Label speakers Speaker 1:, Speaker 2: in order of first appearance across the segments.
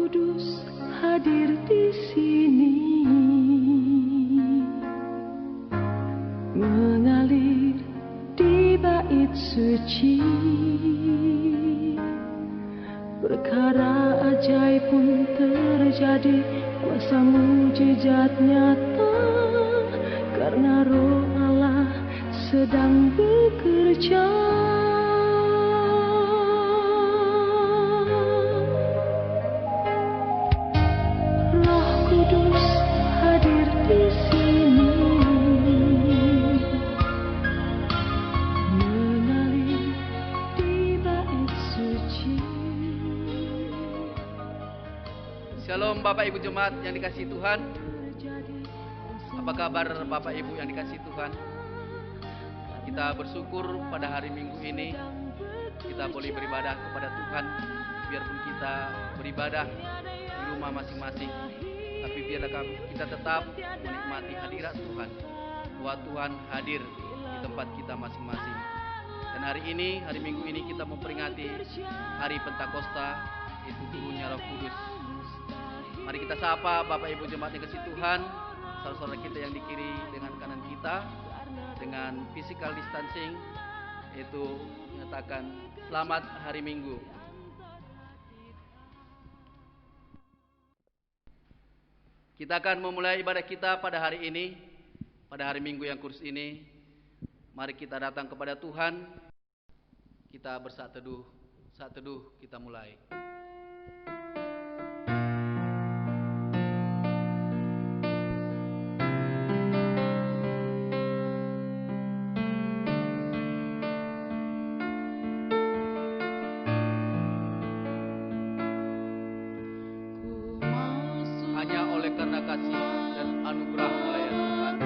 Speaker 1: Kudus hadir di sini, mengalir di bait suci. Perkara ajaib pun terjadi, kuasa mujizat nyata, karena Roh Allah sedang bekerja. Roh Kudus hadir di sini, mengalir di bait suci.
Speaker 2: Shalom Bapak Ibu Jemaat yang dikasihi Tuhan. Apa kabar Bapak Ibu yang dikasihi Tuhan? Kita bersyukur pada hari Minggu ini kita boleh beribadah kepada Tuhan. Biarpun kita beribadah di rumah masing-masing, tapi biarlah kita tetap menikmati hadirat Tuhan, bahwa Tuhan hadir di tempat kita masing-masing. Dan hari ini, hari Minggu ini kita memperingati hari Pentakosta, yaitu turunnya Roh Kudus. Mari kita sapa Bapak Ibu Jemaat yang kasih Tuhan, saudara-saudara kita yang di kiri dengan kanan kita, dengan physical distancing, yaitu menyatakan selamat hari Minggu. Kita akan memulai ibadah kita pada hari ini, pada hari Minggu yang kudus ini. Mari kita datang kepada Tuhan, kita bersaat teduh. Saat teduh kita mulai. Karena kasih dan anugerah pelayan Tuhan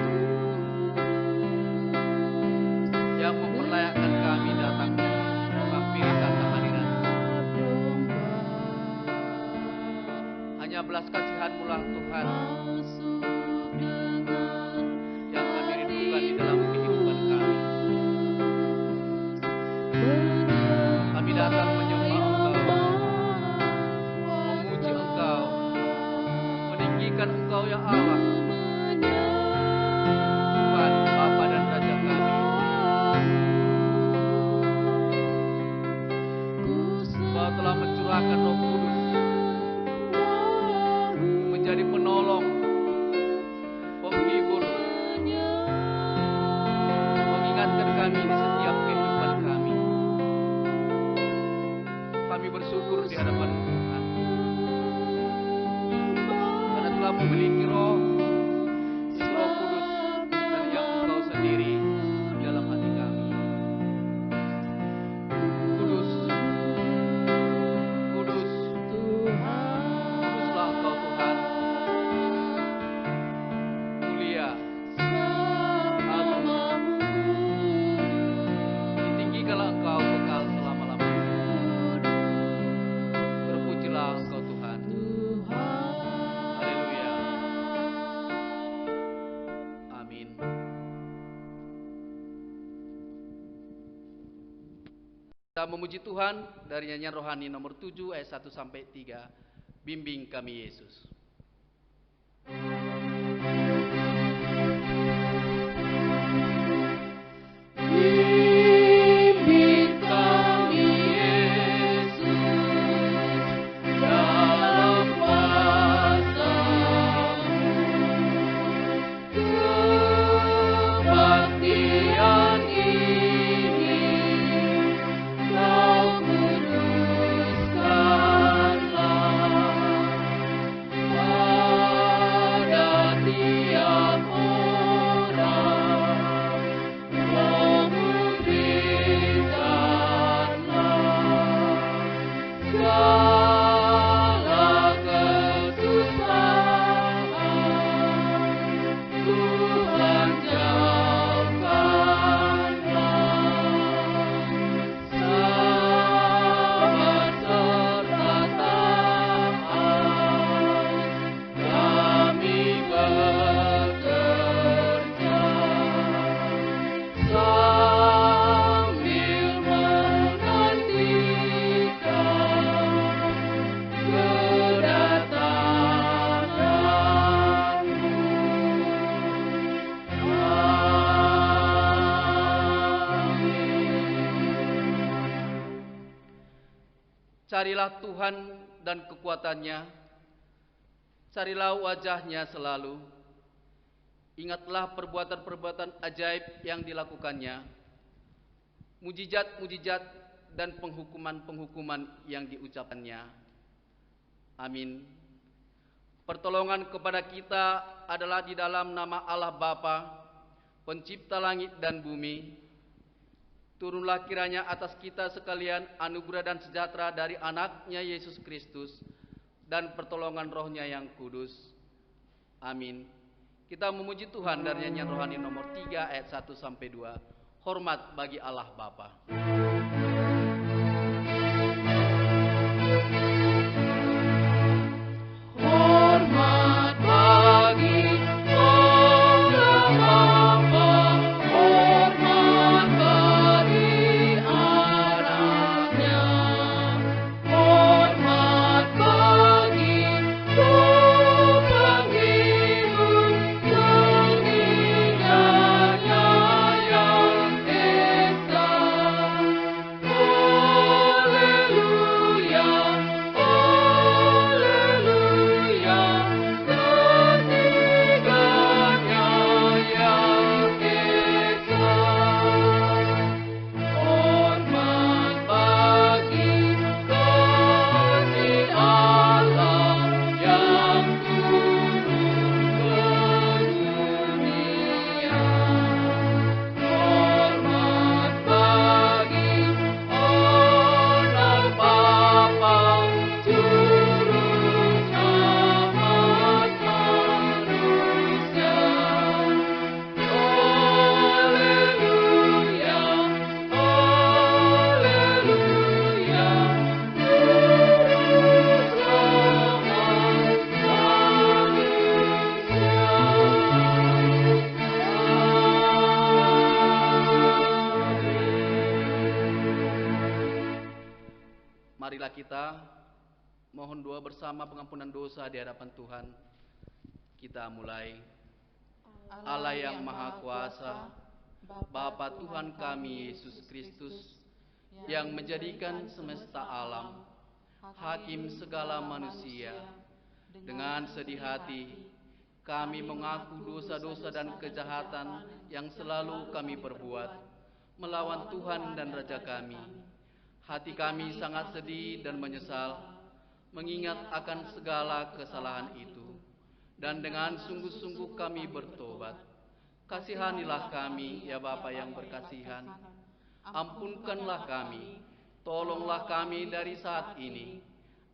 Speaker 2: yang memperlayakkan kami datang menghampiri tata hadirat. Hanya belas kasihan-Mu lah Tuhan yang kami rindukan di dalam kehidupan kami. Kami datang menyembah Engkau, memuji Engkau, meninggikan Engkau ya Allah, Tuhan, Bapa dan Raja kami. Engkau telah mencurahkan Roh Kudus menjadi penolong, penghibur, mengingatkan kami di setiap kehidupan kami. Kami bersyukur di hadapan Tuhan karena telah memiliki Roh, yaitu Roh Kudus dan yang Engkau sendiri dalam hati kami. Kudus, kudus, kuduslah Engkau Tuhan, mulia, agung, ditinggikanlah Engkau kekal selama-lamanya. Terpujilah Engkau Tuhan. Haleluya. Amin. Kita memuji Tuhan dari nyanyian rohani nomor 7 ayat 1 sampai 3. Bimbing kami Yesus.
Speaker 1: Bimbing kami Yesus dalam kuasa-Mu, kebaktian ini Kau kuduskanlah.
Speaker 2: Carilah Tuhan dan kekuatannya, carilah wajahnya selalu. Ingatlah perbuatan-perbuatan ajaib yang dilakukannya, mujizat-mujizat dan penghukuman-penghukuman yang diucapkannya. Amin. Pertolongan kepada kita adalah di dalam nama Allah Bapa, Pencipta langit dan bumi. Turunlah kiranya atas kita sekalian anugerah dan sejahtera dari anaknya Yesus Kristus dan pertolongan rohnya yang kudus. Amin. Kita memuji Tuhan dari nyanyian rohani nomor 3 ayat 1-2. Hormat bagi Allah Bapa.
Speaker 1: Hormat bagi Allah Bapa, hormat bagi anaknya, hormat bagi Roh penghibur yang indahnya yang esa. Haleluya, haleluya, ketiganya yang esa. Hormat bagi kasih Allah yang turun ke dunia. Hormat bagi anak Bapa, juru selamat manusia. Haleluya, haleluya, juru selamat manusia.
Speaker 2: Marilah kita mohon doa bersama pengampunan dosa di hadapan Tuhan. Kita mulai. Allah yang Maha Kuasa, Bapa Tuhan kami Yesus Kristus, yang menjadikan semesta alam, hakim segala manusia, dengan sedih hati kami mengaku dosa-dosa dan kejahatan yang selalu kami perbuat melawan Tuhan dan Raja kami. Hati kami sangat sedih dan menyesal mengingat akan segala kesalahan itu. Dan dengan sungguh-sungguh kami bertobat. Kasihanilah kami, ya Bapa yang berkasihan. Ampunkanlah kami, tolonglah kami dari saat ini,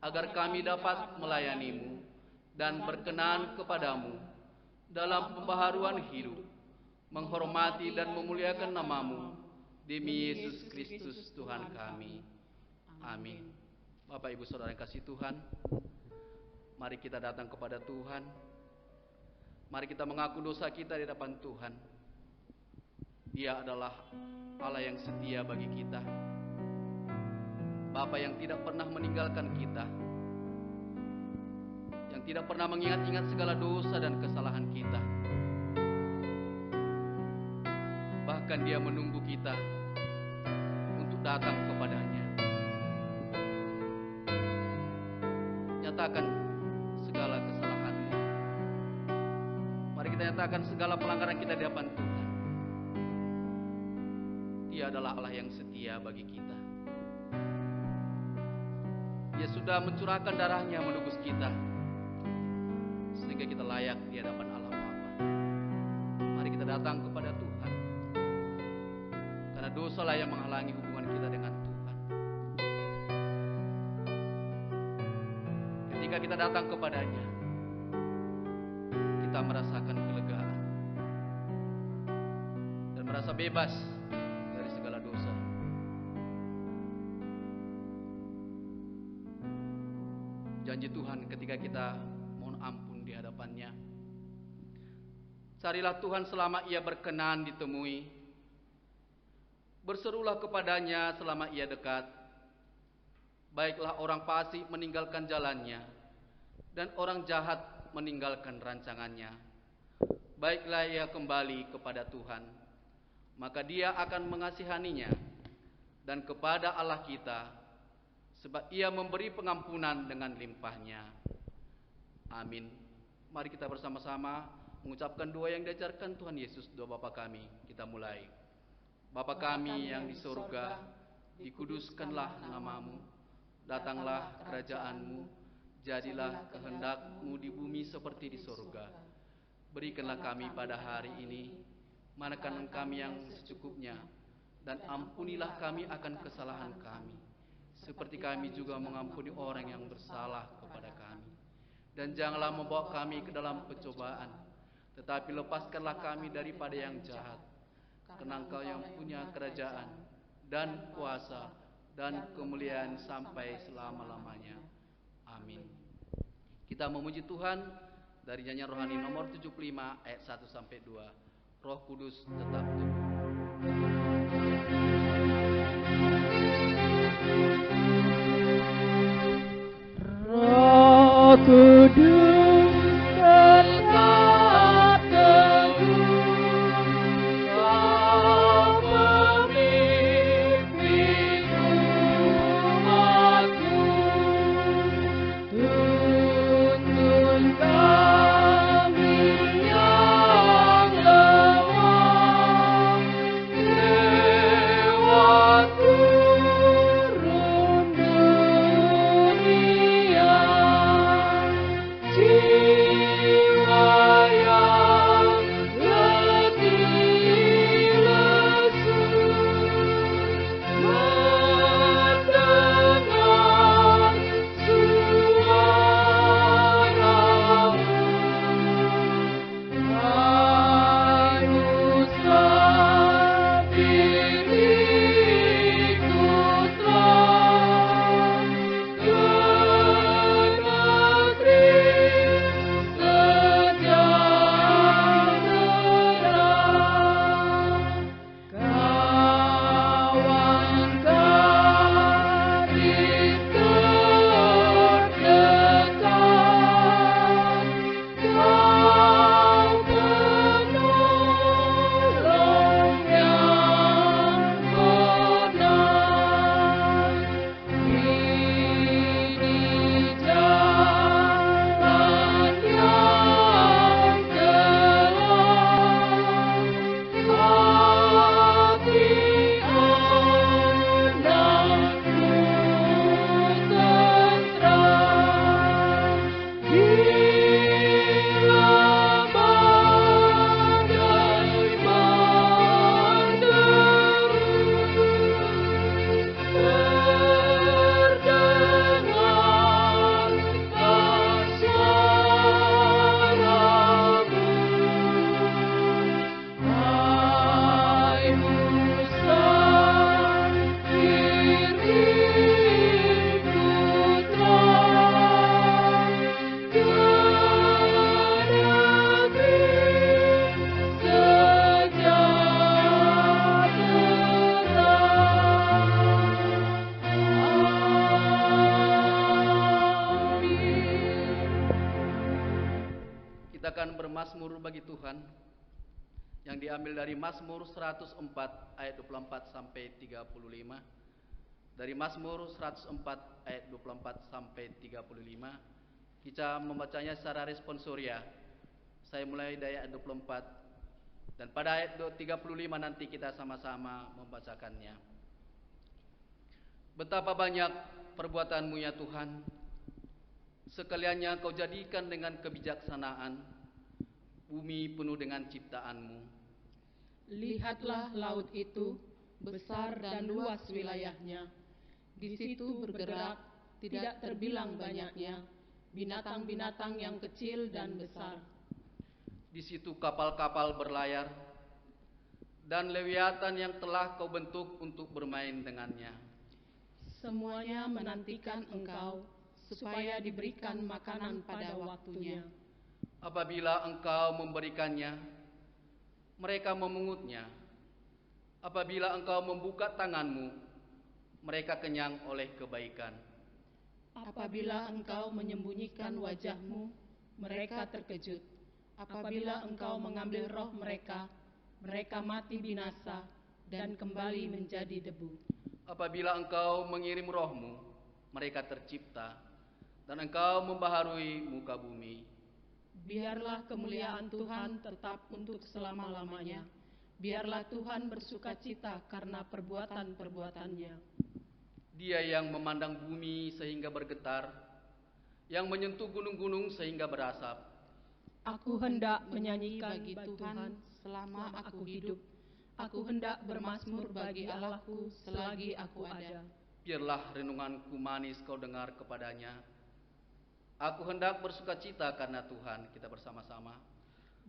Speaker 2: agar kami dapat melayani-Mu dan berkenan kepadamu dalam pembaharuan hidup, menghormati dan memuliakan nama-Mu, demi Yesus Kristus Tuhan kami. Amin. Bapak Ibu Saudara yang kasih Tuhan, mari kita datang kepada Tuhan. Mari kita mengaku dosa kita di hadapan Tuhan. Dia adalah Allah yang setia bagi kita, Bapa yang tidak pernah meninggalkan kita, yang tidak pernah mengingat-ingat segala dosa dan kesalahan kita. Bahkan Dia menunggu kita untuk datang kepadanya. Nyatakan segala kesalahanmu. Mari kita nyatakan segala pelanggaran kita di hadapan Tuhan. Dia adalah Allah yang setia bagi kita. Dia sudah mencurahkan darahnya menebus kita, sehingga kita layak di hadapan Allah Bapa. Mari kita datang kepada Tuhan, karena dosalah yang menghalangi hubungan kita dengan Tuhan. Ketika kita datang kepadanya, kita merasakan kelegaan dan merasa bebas dari segala dosa. Janji Tuhan ketika kita mohon ampun di hadapannya, carilah Tuhan selama Ia berkenan ditemui, berserulah kepadanya selama Ia dekat. Baiklah orang fasik meninggalkan jalannya, dan orang jahat meninggalkan rancangannya. Baiklah ia kembali kepada Tuhan, maka Dia akan mengasihaninya. Dan kepada Allah kita, sebab Ia memberi pengampunan dengan limpahnya. Amin. Mari kita bersama-sama mengucapkan doa yang diajarkan Tuhan Yesus, doa Bapa kami. Kita mulai. Bapa kami yang di surga, dikuduskanlah namamu, datanglah kerajaan-Mu, jadilah kehendak-Mu di bumi seperti di surga. Berikanlah kami pada hari ini makan kami yang secukupnya, dan ampunilah kami akan kesalahan kami, seperti kami juga mengampuni orang yang bersalah kepada kami. Dan janganlah membawa kami ke dalam pencobaan, tetapi lepaskanlah kami daripada yang jahat. Karena Engkau yang punya kerajaan, dan kuasa, dan kemuliaan sampai selama-lamanya. Amin. Kita memuji Tuhan dari nyanyian rohani nomor 75 ayat 1 sampai 2. Roh Kudus tetap teguh.
Speaker 1: Roh Kudus tetap teguh, Kau pemimpin umatku. Tuntun kami yang lemah lewat gurun dunia. Jiwa yang letih lesu mendengar suara-Mu. Hanyutlah diriku telah ke negeri sejahtera. Kawan garis terdekat, Kau penolong yang benar. Ini jalan yang gelap, hati anakku tentram. Bila badai menderu, terdengarkan suara-Mu. Hai Musa, diriku telah ke negeri sejahtera.
Speaker 2: Kita akan bermazmur bagi Tuhan yang diambil dari Mazmur 104 ayat 24 sampai 35. Dari Mazmur 104 ayat 24 sampai 35, kita membacanya secara responsoria. Saya mulai dari ayat 24, dan pada ayat 35 nanti kita sama-sama membacakannya. Betapa banyak perbuatan-Mu ya Tuhan, sekaliannya Kau jadikan dengan kebijaksanaan, bumi penuh dengan ciptaan-Mu.
Speaker 3: Lihatlah laut itu, besar dan luas wilayahnya. Di situ bergerak, tidak terbilang banyaknya, binatang-binatang yang kecil dan besar.
Speaker 2: Di situ kapal-kapal berlayar, dan lewiatan yang telah Kau bentuk untuk bermain dengannya.
Speaker 3: Semuanya menantikan Engkau, supaya diberikan makanan pada waktunya.
Speaker 2: Apabila Engkau memberikannya, mereka memungutnya. Apabila Engkau membuka tangan-Mu, mereka kenyang oleh kebaikan.
Speaker 3: Apabila Engkau menyembunyikan wajah-Mu, mereka terkejut. Apabila Engkau mengambil roh mereka, mereka mati binasa dan kembali menjadi debu.
Speaker 2: Apabila Engkau mengirim roh-Mu, mereka tercipta, dan Engkau membaharui muka bumi.
Speaker 3: Biarlah kemuliaan Tuhan tetap untuk selama-lamanya. Biarlah Tuhan bersukacita karena perbuatan-perbuatannya.
Speaker 2: Dia yang memandang bumi sehingga bergetar, yang menyentuh gunung-gunung sehingga berasap.
Speaker 3: Aku hendak menyanyikan bagi Tuhan selama aku hidup. Aku hendak bermazmur bagi Allahku selagi aku ada.
Speaker 2: Biarlah renunganku manis kau dengar kepadanya. Aku hendak bersukacita karena Tuhan. Kita bersama-sama.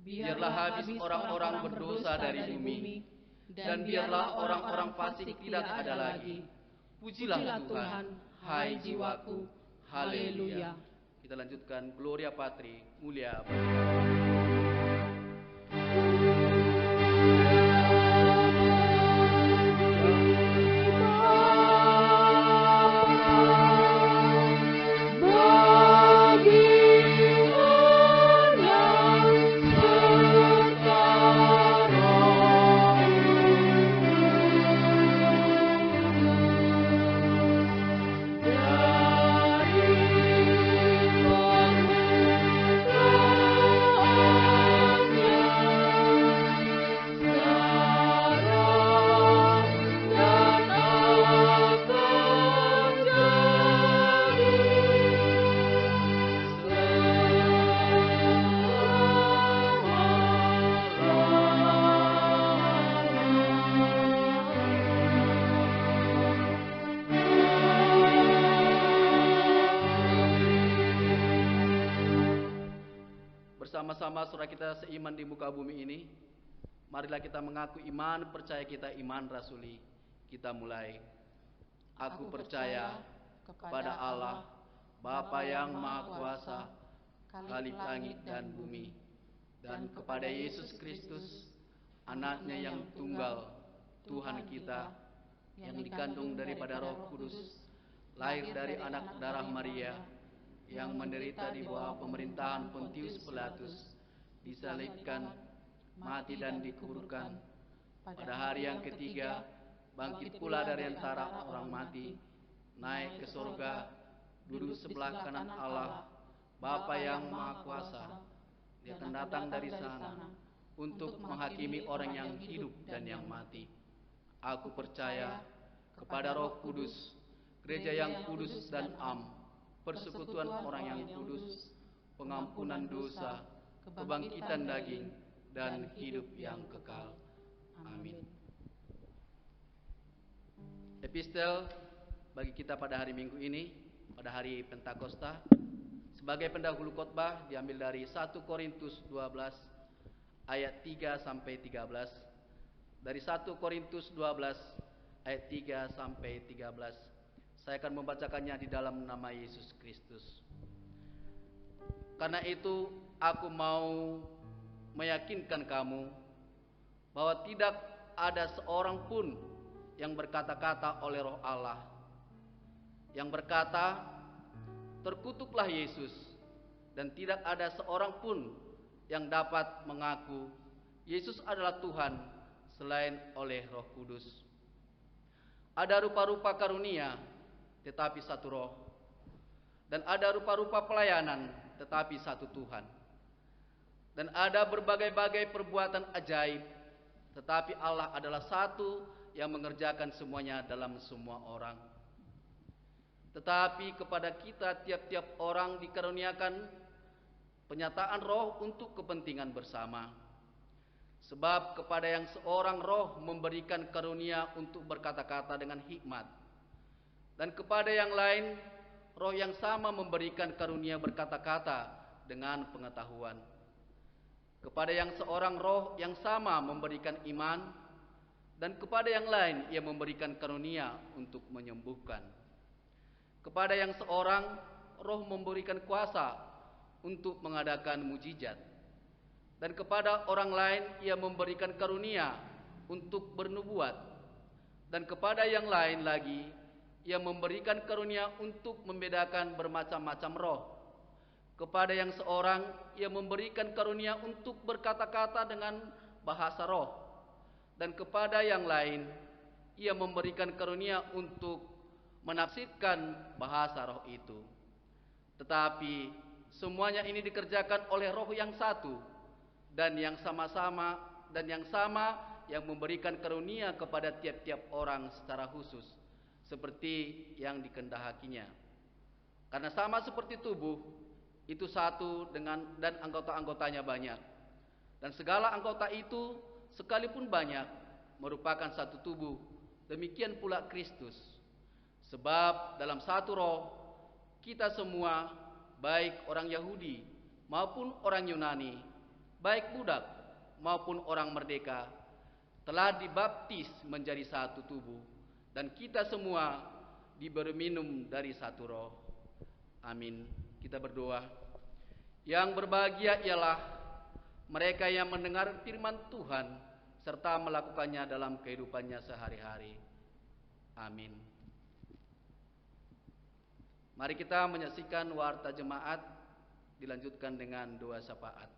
Speaker 2: Biarlah habis orang-orang berdosa dari bumi, dan biarlah orang-orang fasik tidak ada lagi. Pujilah Tuhan, hai jiwaku. Haleluya. Kita lanjutkan Gloria Patri, mulia bagi Bapa. Bersama-sama saudara kita seiman di muka bumi ini, marilah kita mengaku iman, percaya kita iman rasuli. Kita mulai. Aku percaya kepada Allah, Bapa yang Maha Kuasa, Khalik langit dan bumi, dan kepada Yesus Kristus, anaknya yang tunggal, Tuhan kita, yang dikandung daripada Roh Kudus, lahir dari anak darah Maria, yang menderita di bawah pemerintahan Pontius Pilatus, disalibkan, mati dan dikuburkan. Pada hari yang ketiga, bangkit pula dari antara orang mati, naik ke surga, duduk sebelah kanan Allah, Bapa yang Maha Kuasa. Dia akan datang dari sana untuk menghakimi orang yang hidup dan yang mati. Aku percaya kepada Roh Kudus, gereja yang kudus dan am, persekutuan orang yang kudus, pengampunan dosa, kebangkitan daging, dan hidup yang kekal. Amin. Epistel bagi kita pada hari Minggu ini, pada hari Pentakosta, sebagai pendahulu khotbah diambil dari 1 Korintus 12 ayat 3 sampai 13. Dari 1 Korintus 12 ayat 3 sampai 13. Saya akan membacakannya di dalam nama Yesus Kristus. Karena itu aku mau meyakinkan kamu bahwa tidak ada seorang pun yang berkata-kata oleh Roh Allah, yang berkata, terkutuklah Yesus, dan tidak ada seorang pun yang dapat mengaku Yesus adalah Tuhan selain oleh Roh Kudus. Ada rupa-rupa karunia, tetapi satu Roh, dan ada rupa-rupa pelayanan, tetapi satu Tuhan. Dan ada berbagai-bagai perbuatan ajaib, tetapi Allah adalah satu yang mengerjakan semuanya dalam semua orang. Tetapi kepada kita tiap-tiap orang dikaruniakan penyataan Roh untuk kepentingan bersama. Sebab kepada yang seorang Roh memberikan karunia untuk berkata-kata dengan hikmat, dan kepada yang lain Roh yang sama memberikan karunia berkata-kata dengan pengetahuan. Kepada yang seorang Roh yang sama memberikan iman, dan kepada yang lain Ia memberikan karunia untuk menyembuhkan. Kepada yang seorang Roh memberikan kuasa untuk mengadakan mujizat, dan kepada orang lain Ia memberikan karunia untuk bernubuat, dan kepada yang lain lagi Ia memberikan karunia untuk membedakan bermacam-macam roh. Kepada yang seorang Ia memberikan karunia untuk berkata-kata dengan bahasa roh, dan kepada yang lain Ia memberikan karunia untuk menafsirkan bahasa roh itu. Tetapi semuanya ini dikerjakan oleh Roh yang satu dan yang sama yang memberikan karunia kepada tiap-tiap orang secara khusus seperti yang dikehendakinya. Karena sama seperti tubuh itu satu dan anggota-anggotanya banyak. Dan segala anggota itu sekalipun banyak merupakan satu tubuh. Demikian pula Kristus. Sebab dalam satu roh kita semua, baik orang Yahudi maupun orang Yunani, baik budak maupun orang merdeka, telah dibaptis menjadi satu tubuh, dan kita semua diberi minum dari satu roh. Amin. Kita berdoa. Yang berbahagia ialah mereka yang mendengar firman Tuhan serta melakukannya dalam kehidupannya sehari-hari. Amin. Mari kita menyaksikan warta jemaat dilanjutkan dengan doa syafaat.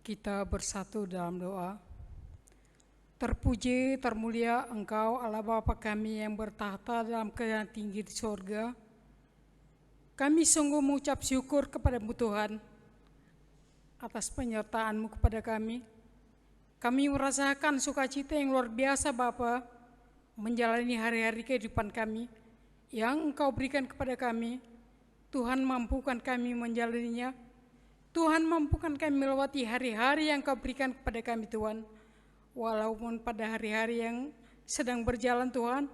Speaker 4: Kita bersatu dalam doa. Terpuji, termulia Engkau Allah Bapa kami yang bertahta dalam kerajaan tinggi di sorga. Kami sungguh mengucap syukur kepada-Mu Tuhan atas penyertaan-Mu kepada kami. Kami merasakan sukacita yang luar biasa Bapa menjalani hari-hari kehidupan kami yang Engkau berikan kepada kami. Tuhan mampukan kami menjalaninya. Tuhan mampukan kami melewati hari-hari yang Kau berikan kepada kami Tuhan. Walaupun pada hari-hari yang sedang berjalan Tuhan,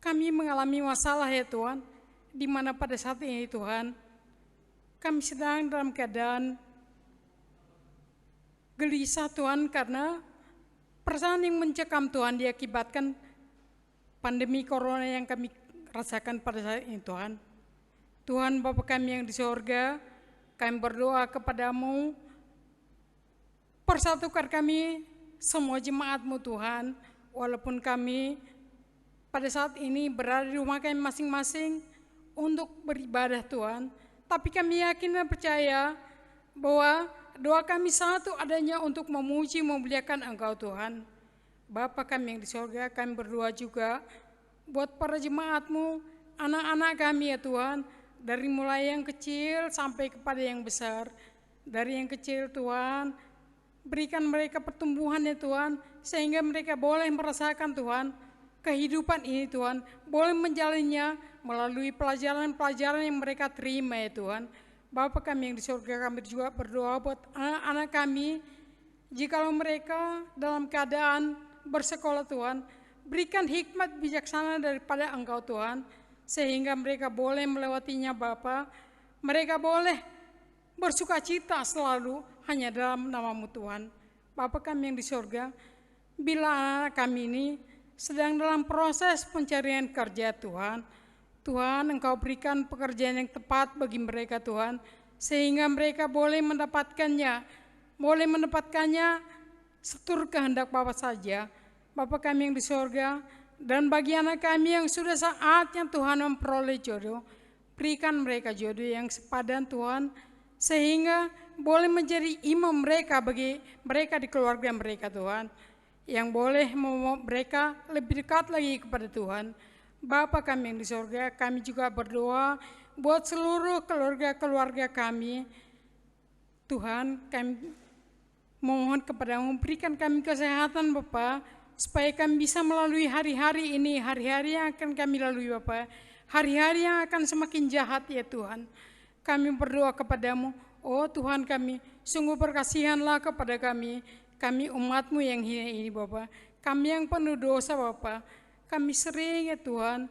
Speaker 4: kami mengalami masalah ya Tuhan, di mana pada saat ini Tuhan, kami sedang dalam keadaan gelisah Tuhan karena perasaan yang mencekam Tuhan diakibatkan pandemi corona yang kami rasakan pada saat ini Tuhan. Tuhan Bapa kami yang di sorga, kami berdoa kepada-Mu, persatukan kami semua jemaat-Mu Tuhan, walaupun kami pada saat ini berada di rumah kami masing-masing untuk beribadah Tuhan, tapi kami yakin dan percaya bahwa doa kami satu adanya untuk memuji memuliakan Engkau Tuhan. Bapa kami yang di sorga, kami berdoa juga buat para jemaat-Mu, anak-anak kami ya Tuhan, dari mulai yang kecil sampai kepada yang besar. Dari yang kecil Tuhan, berikan mereka pertumbuhan ya Tuhan, sehingga mereka boleh merasakan Tuhan, kehidupan ini Tuhan, boleh menjalannya melalui pelajaran-pelajaran yang mereka terima ya Tuhan. Bapa kami yang di surga, kami juga berdoa buat anak-anak kami, jikalau mereka dalam keadaan bersekolah Tuhan, berikan hikmat bijaksana daripada Engkau Tuhan, sehingga mereka boleh melewatinya Bapa. Mereka boleh bersukacita selalu hanya dalam nama-Mu Tuhan. Bapa kami yang di surga, bila anak kami ini sedang dalam proses pencarian kerja Tuhan, Tuhan Engkau berikan pekerjaan yang tepat bagi mereka Tuhan, sehingga mereka boleh mendapatkannya seturut kehendak Bapa saja. Bapa kami yang di sorga, dan bagi anak kami yang sudah saatnya Tuhan memperoleh jodoh, berikan mereka jodoh yang sepadan Tuhan, sehingga boleh menjadi imam mereka bagi mereka di keluarga mereka Tuhan, yang boleh membawa mereka lebih dekat lagi kepada Tuhan. Bapa kami yang di sorga, kami juga berdoa buat seluruh keluarga-keluarga kami. Tuhan, kami mohon kepadamu, berikan kami kesehatan Bapa, supaya kami bisa melalui hari-hari ini, hari-hari yang akan kami lalui Bapa, hari-hari yang akan semakin jahat ya Tuhan. Kami berdoa kepadamu, oh Tuhan kami, sungguh berkasihanlah kepada kami umat-Mu yang hina ini Bapa, kami yang penuh dosa Bapa. Kami sering ya Tuhan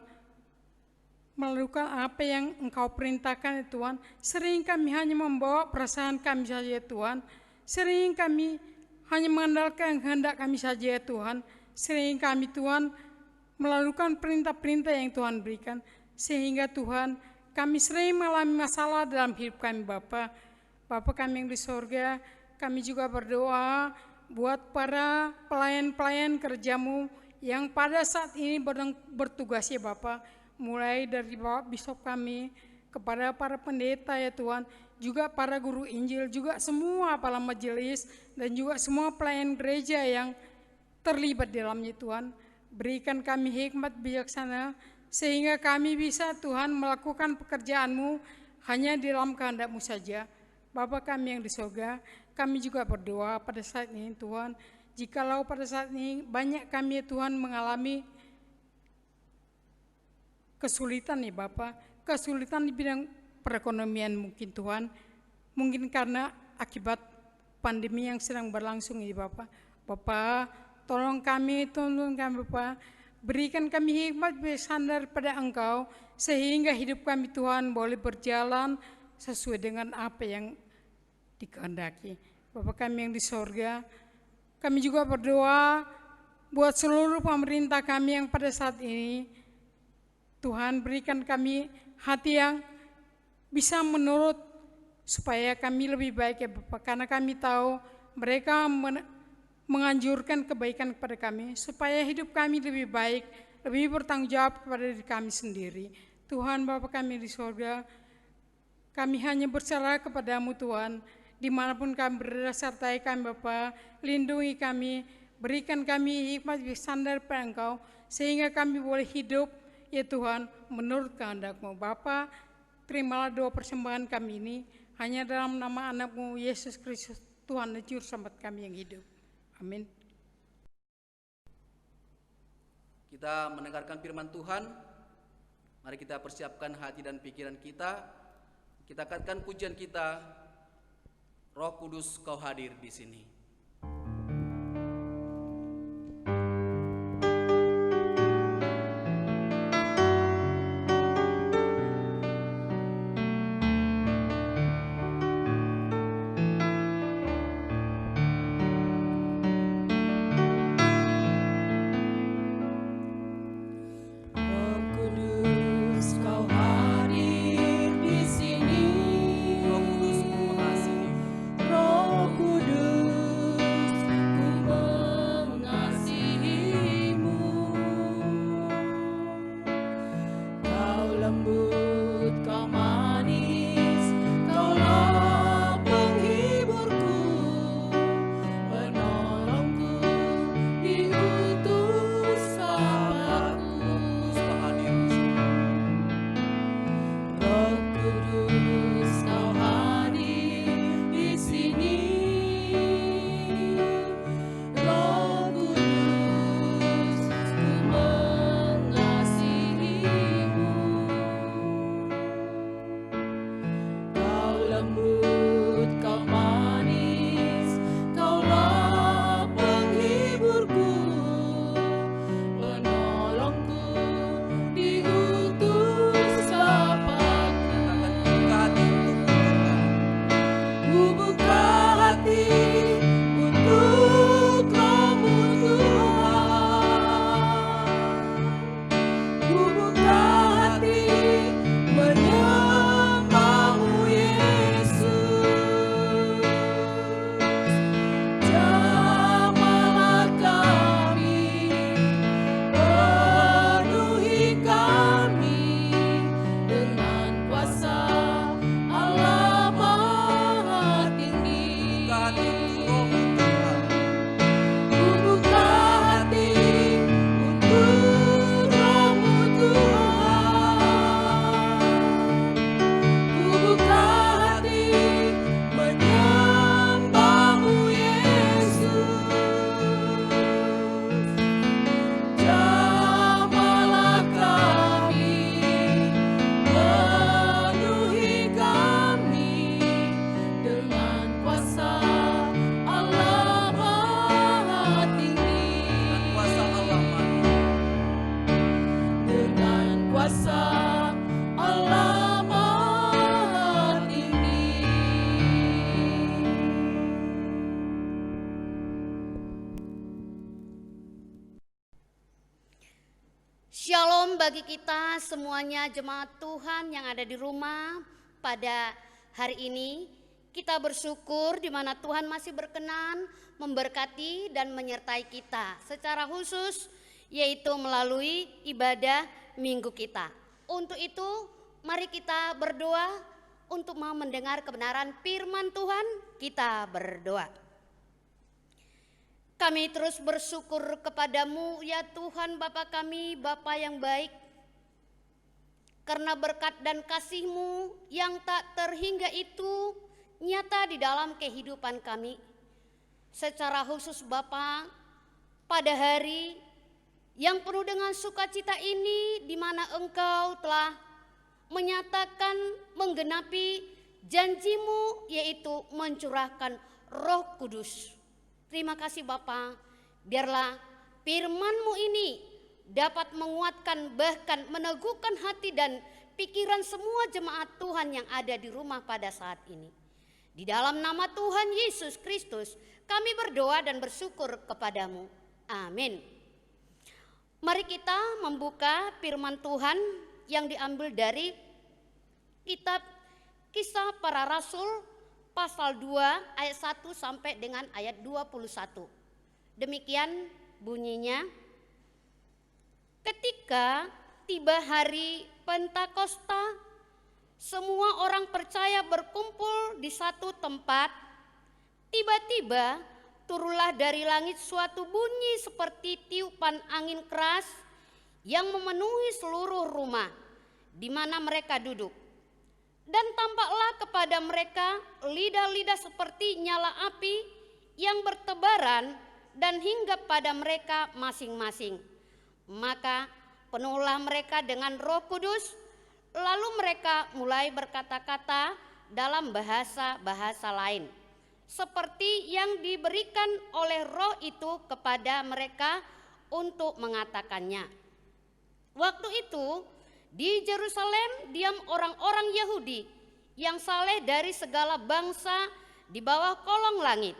Speaker 4: melakukan apa yang Engkau perintahkan ya Tuhan, sering kami hanya membawa perasaan kami saja ya Tuhan, sering kami hanya mengandalkan kehendak kami saja ya Tuhan, sering kami Tuhan melakukan perintah-perintah yang Tuhan berikan, sehingga Tuhan kami sering mengalami masalah dalam hidup kami Bapa. Bapa kami yang di sorga, kami juga berdoa buat para pelayan-pelayan kerja-Mu yang pada saat ini bertugas ya Bapa, mulai dari Bapak Bishop kami, kepada para pendeta ya Tuhan, juga para guru Injil, juga semua kepala majelis, dan juga semua pelayan gereja yang terlibat di dalamnya Tuhan. Berikan kami hikmat bijaksana, sehingga kami bisa Tuhan melakukan pekerjaan-Mu hanya di dalam kehendak-Mu saja. Bapa kami yang di surga, kami juga berdoa pada saat ini Tuhan, jikalau pada saat ini banyak kami Tuhan mengalami kesulitan nih Bapa, kesulitan di bidang perekonomian mungkin Tuhan, mungkin karena akibat pandemi yang sedang berlangsung ini Bapa. Bapa, tolong kami Bapa, berikan kami hikmat bersandar pada Engkau, sehingga hidup kami Tuhan boleh berjalan sesuai dengan apa yang dikehendaki. Bapa kami yang di sorga, kami juga berdoa buat seluruh pemerintah kami yang pada saat ini, Tuhan berikan kami hati yang bisa menurut, supaya kami lebih baik ya Bapak, karena kami tahu mereka menganjurkan kebaikan kepada kami, supaya hidup kami lebih baik, lebih bertanggung jawab kepada diri kami sendiri. Tuhan Bapa kami di surga, kami hanya berserah kepadamu Tuhan, dimanapun kami berada, sertai kami Bapa, lindungi kami, berikan kami hikmat bersandar pada Engkau, sehingga kami boleh hidup ya Tuhan menurut kehendak-Mu. Bapa, terimalah doa persembahan kami ini, hanya dalam nama anak-Mu Yesus Kristus, Tuhan dan Juru Selamat kami yang hidup. Amin.
Speaker 2: Kita mendengarkan firman Tuhan. Mari kita persiapkan hati dan pikiran kita. Kita katakan pujian kita, Roh Kudus Kau hadir di sini.
Speaker 1: Roh Kudus
Speaker 5: Shalom bagi kita semuanya jemaat Tuhan yang ada di rumah. Pada hari ini kita bersyukur di mana Tuhan masih berkenan memberkati dan menyertai kita secara khusus, yaitu melalui ibadah minggu kita. Untuk itu mari kita berdoa untuk mau mendengar kebenaran firman Tuhan. Kita berdoa. Kami terus bersyukur kepadamu ya Tuhan Bapa kami, Bapa yang baik. Karena berkat dan kasih-Mu yang tak terhingga itu nyata di dalam kehidupan kami. Secara khusus Bapa, pada hari yang penuh dengan sukacita ini, di mana Engkau telah menyatakan menggenapi janji-Mu, yaitu mencurahkan Roh Kudus. Terima kasih Bapa, biarlah firman-Mu ini dapat menguatkan bahkan meneguhkan hati dan pikiran semua jemaat Tuhan yang ada di rumah pada saat ini. Di dalam nama Tuhan Yesus Kristus kami berdoa dan bersyukur kepadamu. Amin. Mari kita membuka firman Tuhan yang diambil dari kitab Kisah Para Rasul pasal 2 ayat 1 sampai dengan ayat 21. Demikian bunyinya. Ketika tiba hari Pentakosta, semua orang percaya berkumpul di satu tempat. Tiba-tiba turunlah dari langit suatu bunyi seperti tiupan angin keras yang memenuhi seluruh rumah di mana mereka duduk. Dan tampaklah kepada mereka lidah-lidah seperti nyala api yang bertebaran dan hinggap pada mereka masing-masing. Maka penuhlah mereka dengan Roh Kudus, lalu mereka mulai berkata-kata dalam bahasa-bahasa lain, seperti yang diberikan oleh Roh itu kepada mereka untuk mengatakannya. Waktu itu di Yerusalem diam orang-orang Yahudi yang saleh dari segala bangsa di bawah kolong langit.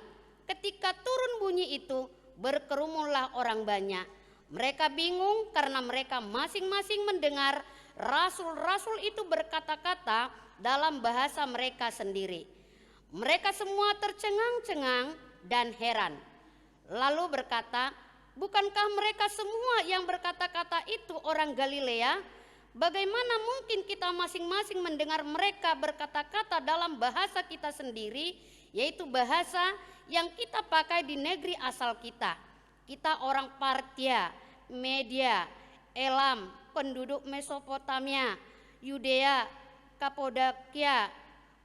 Speaker 5: Ketika turun bunyi itu, berkerumunlah orang banyak. Mereka bingung karena mereka masing-masing mendengar rasul-rasul itu berkata-kata dalam bahasa mereka sendiri. Mereka semua tercengang-cengang dan heran. Lalu berkata, bukankah mereka semua yang berkata-kata itu orang Galilea? Bagaimana mungkin kita masing-masing mendengar mereka berkata-kata dalam bahasa kita sendiri, yaitu bahasa yang kita pakai di negeri asal kita. Kita orang Partia, Media, Elam, penduduk Mesopotamia, Yudea, Kapodakia,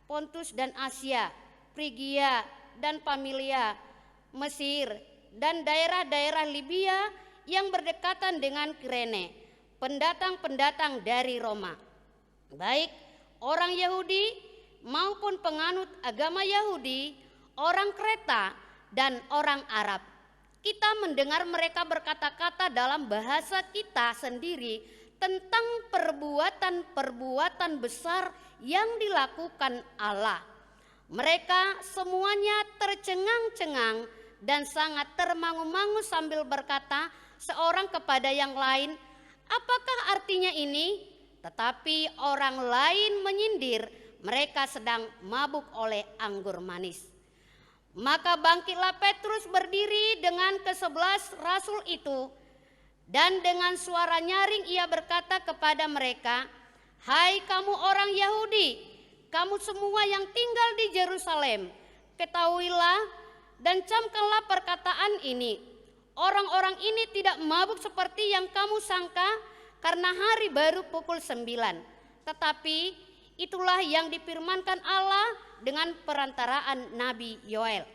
Speaker 5: Pontus dan Asia, Frigia dan Pamilia, Mesir, dan daerah-daerah Libya yang berdekatan dengan Kirene. Pendatang-pendatang dari Roma, baik orang Yahudi maupun penganut agama Yahudi, orang Kreta dan orang Arab. Kita mendengar mereka berkata-kata dalam bahasa kita sendiri tentang perbuatan-perbuatan besar yang dilakukan Allah. Mereka semuanya tercengang-cengang dan sangat termangu-mangu sambil berkata seorang kepada yang lain, apakah artinya ini? Tetapi orang lain menyindir, mereka sedang mabuk oleh anggur manis. Maka bangkitlah Petrus berdiri dengan ke-11 rasul itu, dan dengan suara nyaring ia berkata kepada mereka, hai kamu orang Yahudi, kamu semua yang tinggal di Yerusalem, ketahuilah dan camkanlah perkataan ini. Orang-orang ini tidak mabuk seperti yang kamu sangka karena hari baru pukul 9. Tetapi itulah yang difirmankan Allah dengan perantaraan Nabi Yoel.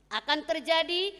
Speaker 5: Akan terjadi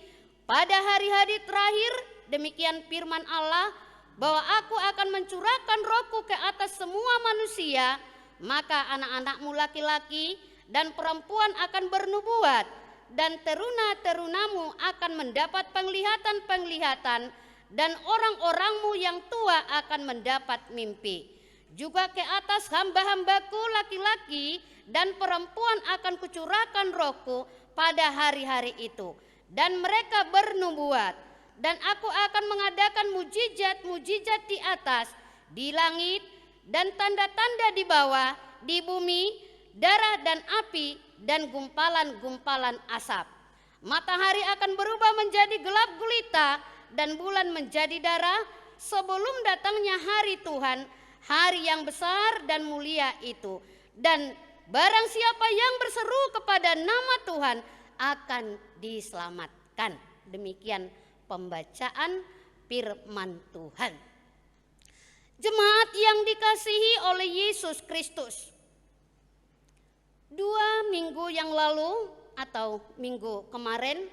Speaker 5: pada hari-hari terakhir, demikian firman Allah, bahwa aku akan mencurahkan rohku ke atas semua manusia, maka anak-anakmu laki-laki dan perempuan akan bernubuat, dan teruna-terunamu akan mendapat penglihatan-penglihatan, dan orang-orangmu yang tua akan mendapat mimpi. Juga ke atas hamba-hambaku laki-laki dan perempuan akan kucurahkan rohku pada hari-hari itu, dan mereka bernubuat. Dan aku akan mengadakan mujizat-mujizat di atas di langit dan tanda-tanda di bawah, di bumi, darah dan api dan gumpalan-gumpalan asap. Matahari akan berubah menjadi gelap gulita dan bulan menjadi darah sebelum datangnya hari Tuhan, hari yang besar dan mulia itu. Dan barang siapa yang berseru kepada nama Tuhan akan diselamatkan. Demikian pembacaan firman Tuhan. Jemaat yang dikasihi oleh Yesus Kristus, 2 minggu yang lalu atau minggu kemarin,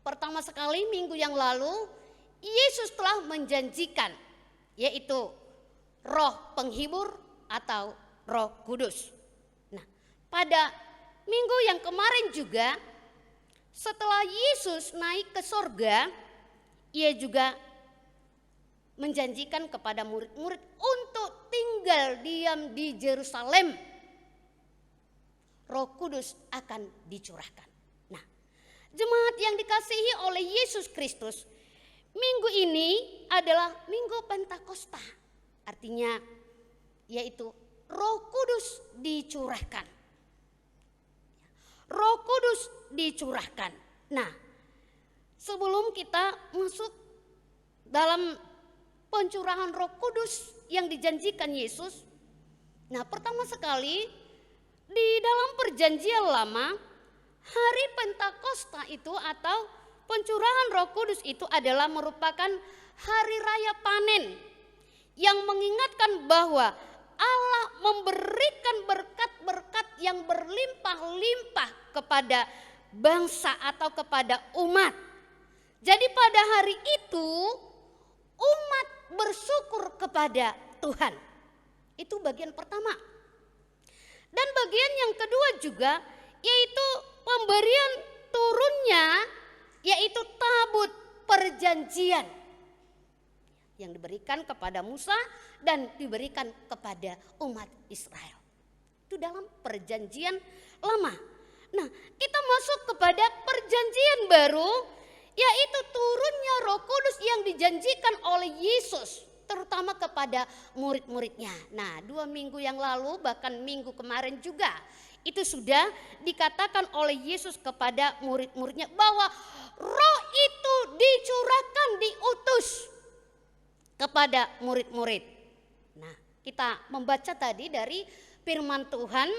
Speaker 5: pertama sekali minggu yang lalu, Yesus telah menjanjikan, yaitu Roh Penghibur atau Roh Kudus. Nah, pada minggu yang kemarin juga, setelah Yesus naik ke sorga, ia juga menjanjikan kepada murid-murid untuk tinggal diam di Yerusalem. Roh Kudus akan dicurahkan. Nah, jemaat yang dikasihi oleh Yesus Kristus, minggu ini adalah Minggu Pentakosta. Artinya yaitu Roh Kudus dicurahkan. Roh Kudus dicurahkan. Nah, sebelum kita masuk dalam pencurahan Roh Kudus yang dijanjikan Yesus, nah pertama sekali di dalam perjanjian lama, hari Pentakosta itu atau pencurahan Roh Kudus itu adalah merupakan hari raya panen yang mengingatkan bahwa Allah memberikan berkat-berkat yang berlimpah-limpah kepada bangsa atau kepada umat. Jadi pada hari itu umat bersyukur kepada Tuhan. Itu bagian pertama. Dan bagian yang kedua juga yaitu pemberian turunnya, yaitu tabut perjanjian yang diberikan kepada Musa dan diberikan kepada umat Israel. Itu dalam perjanjian lama. Nah, kita masuk kepada perjanjian baru, yaitu turunnya Roh Kudus yang dijanjikan oleh Yesus, terutama kepada murid-muridnya. Nah, 2 minggu yang lalu, bahkan minggu kemarin juga, itu sudah dikatakan oleh Yesus kepada murid-muridnya bahwa Roh itu dicurahkan, diutus kepada murid-murid. Nah, kita membaca tadi dari firman Tuhan,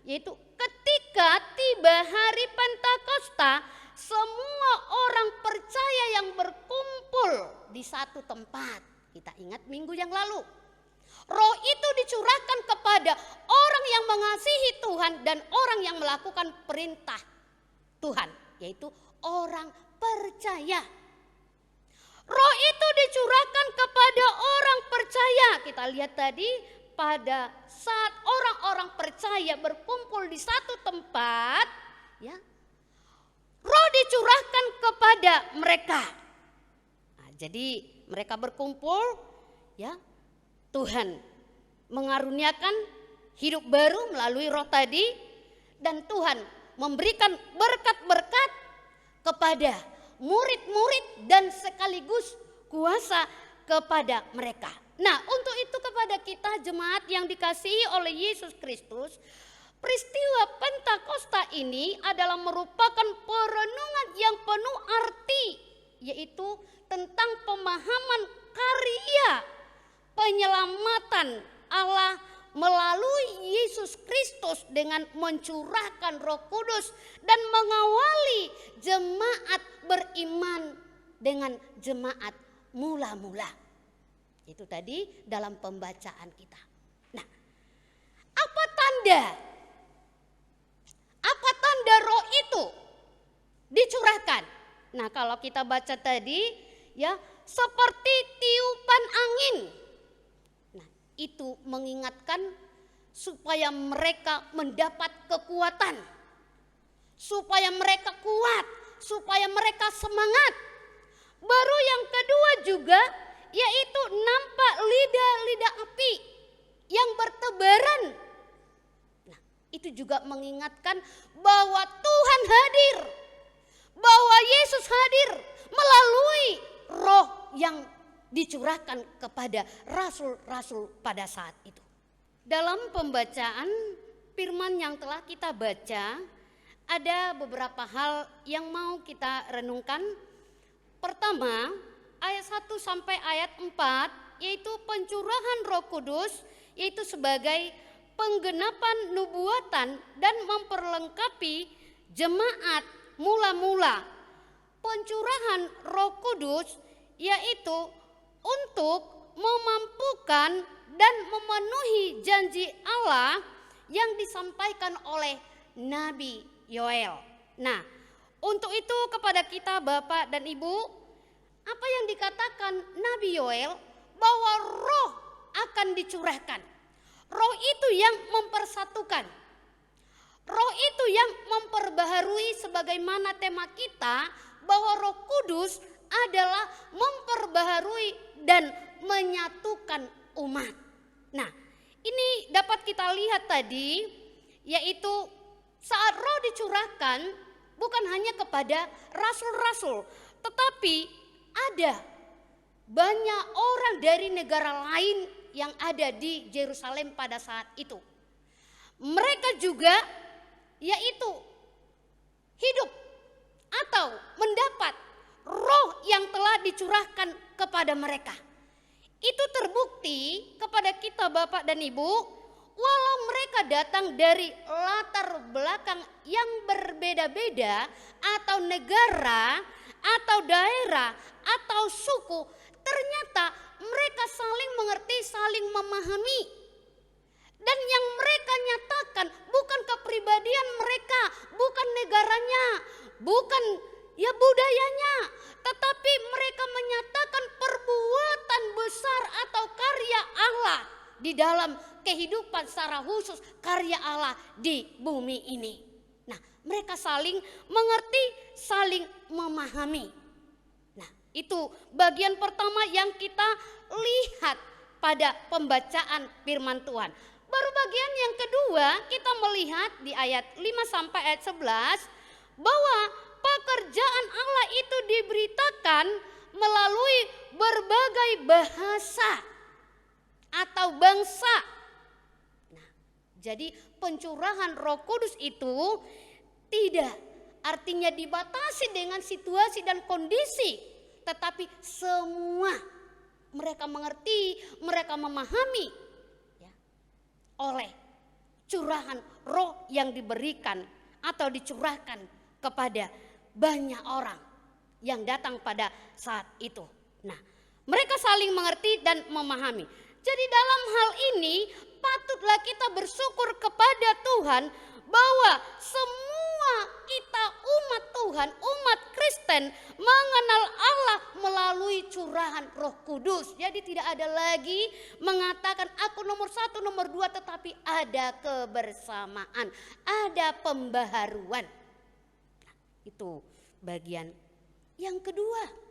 Speaker 5: yaitu ketika tiba hari Pentakosta, semua orang percaya yang berkumpul di satu tempat. Kita ingat minggu yang lalu, Roh itu dicurahkan kepada orang yang mengasihi Tuhan dan orang yang melakukan perintah Tuhan, yaitu orang percaya. Roh itu dicurahkan kepada orang percaya. Kita lihat tadi pada saat orang-orang percaya berkumpul di satu tempat, ya, Roh dicurahkan kepada mereka. Nah, jadi mereka berkumpul, ya, Tuhan mengaruniakan hidup baru melalui Roh tadi, dan Tuhan memberikan berkat-berkat kepada murid-murid dan sekaligus kuasa kepada mereka. Nah, untuk itu kepada kita jemaat yang dikasihi oleh Yesus Kristus, peristiwa Pentakosta ini adalah merupakan perenungan yang penuh arti, yaitu tentang pemahaman karya penyelamatan Allah melalui Yesus Kristus dengan mencurahkan Roh Kudus dan mengawali jemaat beriman dengan jemaat mula-mula. Itu tadi dalam pembacaan kita. Nah, apa tanda Roh itu dicurahkan? Nah, kalau kita baca tadi, ya, seperti tiupan angin. Nah, itu mengingatkan supaya mereka mendapat kekuatan, supaya mereka kuat, supaya mereka semangat. Baru yang kedua juga, yaitu nampak lidah-lidah api yang bertebaran. Nah, itu juga mengingatkan bahwa Tuhan hadir, bahwa Yesus hadir melalui Roh yang dicurahkan kepada rasul-rasul pada saat itu. Dalam pembacaan firman yang telah kita baca, ada beberapa hal yang mau kita renungkan. Pertama, ayat 1 sampai ayat 4, yaitu pencurahan Roh Kudus, yaitu sebagai penggenapan nubuatan dan memperlengkapi jemaat mula-mula. Pencurahan Roh Kudus yaitu untuk memampukan dan memenuhi janji Allah yang disampaikan oleh Nabi Yoel. Nah, untuk itu kepada kita Bapak dan Ibu, apa yang dikatakan Nabi Yoel bahwa roh akan dicurahkan. Roh itu yang mempersatukan. Roh itu yang memperbaharui, sebagaimana tema kita bahwa Roh Kudus adalah memperbaharui dan menyatukan umat. Nah, ini dapat kita lihat tadi, yaitu saat roh dicurahkan bukan hanya kepada rasul-rasul, tetapi ada banyak orang dari negara lain yang ada di Yerusalem pada saat itu. Mereka juga yaitu hidup atau mendapat roh yang telah dicurahkan kepada mereka. Itu terbukti kepada kita Bapak dan Ibu, walau mereka datang dari latar belakang yang berbeda-beda, atau negara, atau daerah, atau suku, ternyata mereka saling mengerti, saling memahami. Dan yang mereka nyatakan bukan kepribadian mereka, bukan negaranya, bukan budayanya, tetapi mereka menyatakan perbuatan besar atau karya Allah di dalam kehidupan secara khusus, karya Allah di bumi ini. Nah, mereka saling mengerti, saling memahami. Nah, itu bagian pertama yang kita lihat pada pembacaan firman Tuhan. Baru bagian yang kedua, kita melihat di ayat 5 sampai ayat 11 bahwa pekerjaan Allah itu diberitakan melalui berbagai bahasa atau bangsa. Nah, jadi pencurahan Roh Kudus itu tidak artinya dibatasi dengan situasi dan kondisi, tetapi semua mereka mengerti, mereka memahami ya, oleh curahan roh yang diberikan atau dicurahkan kepada banyak orang yang datang pada saat itu. Nah, mereka saling mengerti dan memahami. Jadi dalam hal ini patutlah kita bersyukur kepada Tuhan bahwa semua kita umat Tuhan, umat Kristen mengenal Allah melalui curahan Roh Kudus. Jadi tidak ada lagi mengatakan aku nomor 1, nomor 2, tetapi ada kebersamaan, ada pembaharuan. Nah, itu bagian yang kedua.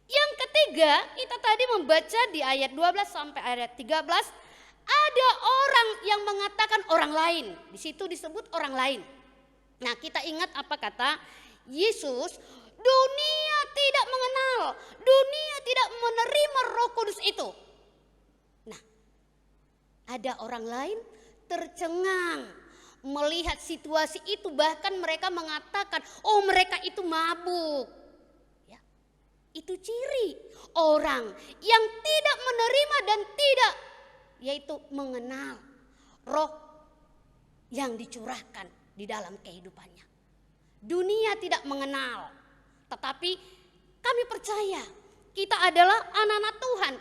Speaker 5: Yang ketiga, kita tadi membaca di ayat 12 sampai ayat 13, ada orang yang mengatakan orang lain. Di situ disebut orang lain. Nah, kita ingat apa kata Yesus, dunia tidak mengenal, dunia tidak menerima Roh Kudus itu. Nah, ada orang lain tercengang melihat situasi itu, bahkan mereka mengatakan, oh mereka itu mabuk. Itu ciri orang yang tidak menerima dan tidak, yaitu mengenal roh yang dicurahkan di dalam kehidupannya. Dunia tidak mengenal, tetapi kami percaya kita adalah anak-anak Tuhan.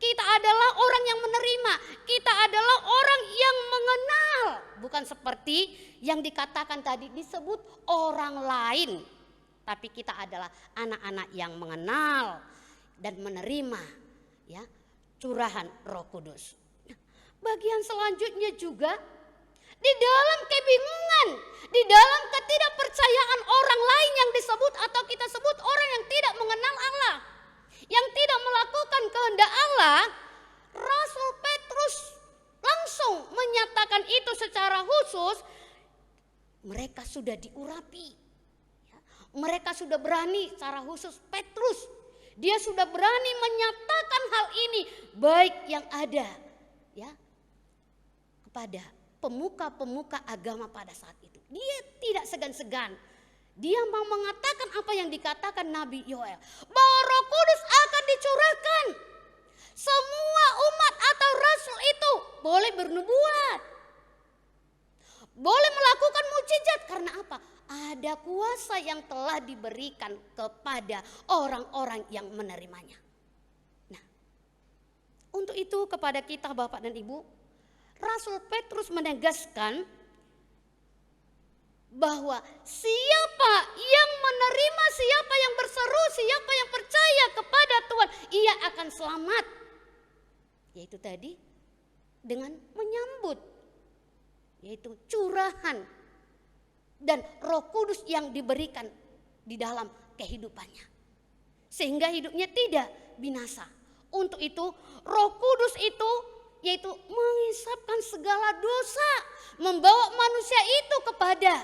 Speaker 5: Kita adalah orang yang menerima, kita adalah orang yang mengenal. Bukan seperti yang dikatakan tadi disebut orang lain. Tapi kita adalah anak-anak yang mengenal dan menerima ya curahan Roh Kudus. Bagian selanjutnya juga, di dalam kebingungan, di dalam ketidakpercayaan orang lain yang disebut atau kita sebut orang yang tidak mengenal Allah, yang tidak melakukan kehendak Allah, Rasul Petrus langsung menyatakan itu secara khusus. Mereka sudah diurapi. Mereka sudah berani secara khusus. Petrus Dia sudah berani menyatakan hal ini baik yang ada ya kepada pemuka-pemuka agama pada saat itu. Dia tidak segan-segan. Dia mau mengatakan apa yang dikatakan Nabi Yoel, bahwa Roh Kudus akan dicurahkan. Semua umat atau rasul itu boleh bernubuat, boleh melakukan mukjizat. Karena apa? Ada kuasa yang telah diberikan kepada orang-orang yang menerimanya. Nah, untuk itu kepada kita Bapak dan Ibu, Rasul Petrus menegaskan bahwa siapa yang menerima, siapa yang berseru, siapa yang percaya kepada Tuhan, ia akan selamat. Yaitu tadi dengan menyambut, yaitu curahan dan Roh Kudus yang diberikan di dalam kehidupannya, sehingga hidupnya tidak binasa. Untuk itu Roh Kudus itu yaitu mengisapkan segala dosa, membawa manusia itu kepada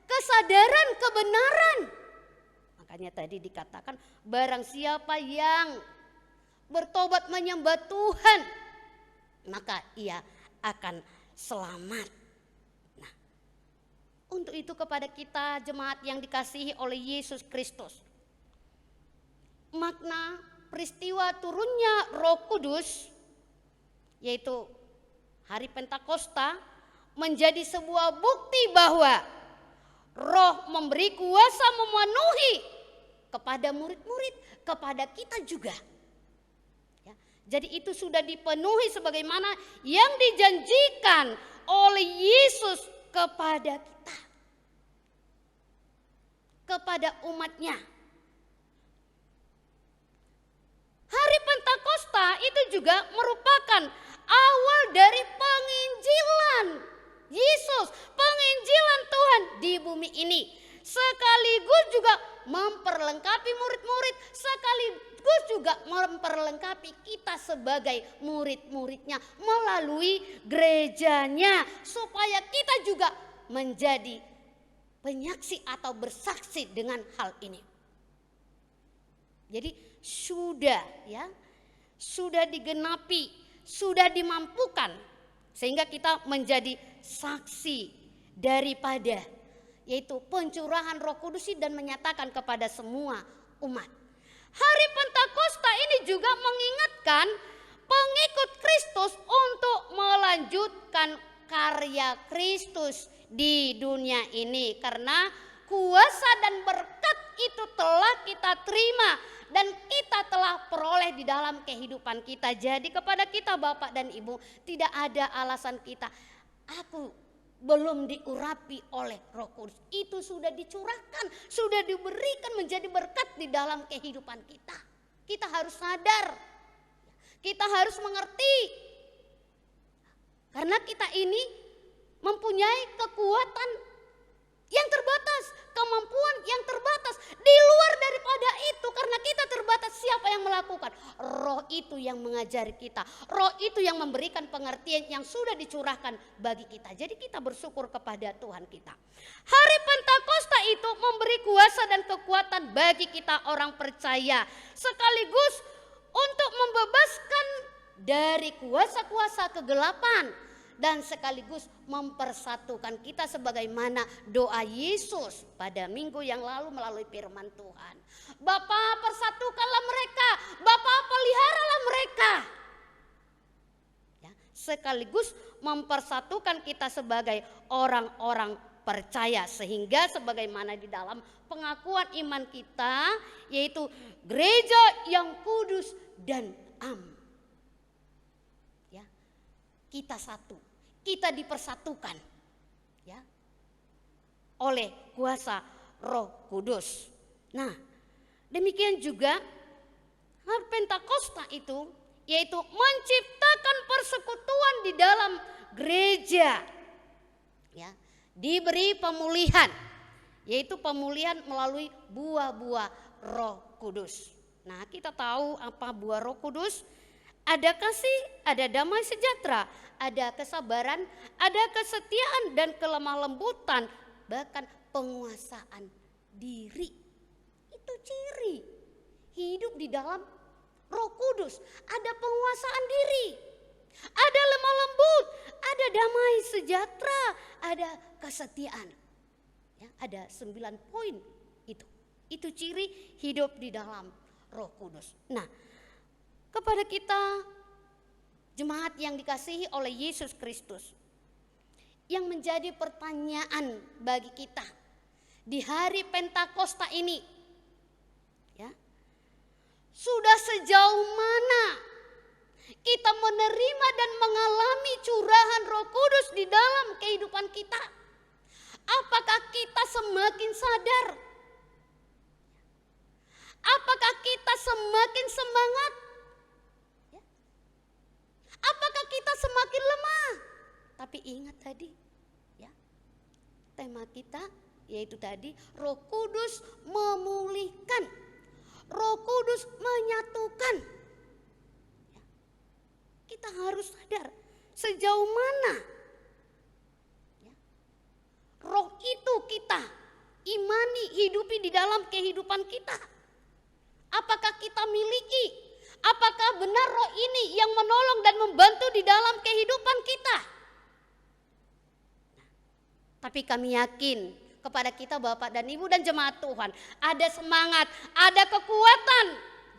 Speaker 5: kesadaran kebenaran. Makanya tadi dikatakan barang siapa yang bertobat menyembah Tuhan, maka ia akan selamat. Untuk itu kepada kita jemaat yang dikasihi oleh Yesus Kristus, makna peristiwa turunnya Roh Kudus yaitu hari Pentakosta menjadi sebuah bukti bahwa Roh memberi kuasa memenuhi kepada murid-murid, kepada kita juga. Ya, jadi itu sudah dipenuhi sebagaimana yang dijanjikan oleh Yesus kepada kita, kepada umatnya. Hari Pentakosta itu juga merupakan awal dari penginjilan Yesus, penginjilan Tuhan di bumi ini. Sekaligus juga memperlengkapi murid-murid, sekaligus juga memperlengkapi kita sebagai murid-muridnya melalui gerejanya, supaya kita juga menjadi penyaksi atau bersaksi dengan hal ini. Jadi sudah digenapi, sudah dimampukan sehingga kita menjadi saksi daripada yaitu pencurahan Roh Kudus dan menyatakan kepada semua umat. Hari Pentakosta ini juga mengingatkan pengikut Kristus untuk melanjutkan karya Kristus di dunia ini, karena kuasa dan berkat itu telah kita terima dan kita telah peroleh di dalam kehidupan kita. Jadi kepada kita Bapak dan Ibu, tidak ada alasan kita, aku belum diurapi oleh Roh Kudus. Itu sudah dicurahkan, sudah diberikan menjadi berkat di dalam kehidupan kita. Kita harus sadar, kita harus mengerti, karena kita ini mempunyai kekuatan yang terbatas, kemampuan yang terbatas. Di luar daripada itu, karena kita terbatas, siapa yang melakukan? Roh itu yang mengajari kita, Roh itu yang memberikan pengertian yang sudah dicurahkan bagi kita. Jadi kita bersyukur kepada Tuhan kita. Hari Pentakosta itu memberi kuasa dan kekuatan bagi kita orang percaya, sekaligus untuk membebaskan dari kuasa-kuasa kegelapan, dan sekaligus mempersatukan kita sebagaimana doa Yesus pada minggu yang lalu melalui firman Tuhan. Bapa, persatukanlah mereka, Bapa, peliharalah mereka. Ya, sekaligus mempersatukan kita sebagai orang-orang percaya, sehingga sebagaimana di dalam pengakuan iman kita, yaitu gereja yang kudus dan am. Ya, kita satu, kita dipersatukan ya oleh kuasa Roh Kudus. Nah, demikian juga hari Pentakosta itu yaitu menciptakan persekutuan di dalam gereja. Ya, diberi pemulihan, yaitu pemulihan melalui buah-buah Roh Kudus. Nah, kita tahu apa buah Roh Kudus? Ada kasih, ada damai sejahtera, ada kesabaran, ada kesetiaan dan kelemah lembutan, bahkan penguasaan diri. Itu ciri hidup di dalam Roh Kudus. Ada penguasaan diri, ada lemah lembut, ada damai sejahtera, ada kesetiaan. Ya, ada 9 poin itu. Itu ciri hidup di dalam Roh Kudus. Nah, kepada kita jemaat yang dikasihi oleh Yesus Kristus, yang menjadi pertanyaan bagi kita di hari Pentakosta ini, ya, sudah sejauh mana kita menerima dan mengalami curahan Roh Kudus di dalam kehidupan kita? Apakah kita semakin sadar? Apakah kita semakin semangat? Ya. Apakah kita semakin lemah? Tapi ingat tadi, ya, tema kita yaitu tadi Roh Kudus memulihkan, Roh Kudus menyatukan. Ya. Kita harus sadar sejauh mana, ya, Roh itu kita imani, hidupi di dalam kehidupan kita. Apakah kita miliki? Apakah benar Roh ini yang menolong dan membantu di dalam kehidupan kita? Tapi kami yakin kepada kita Bapak dan Ibu dan jemaat Tuhan, ada semangat, ada kekuatan,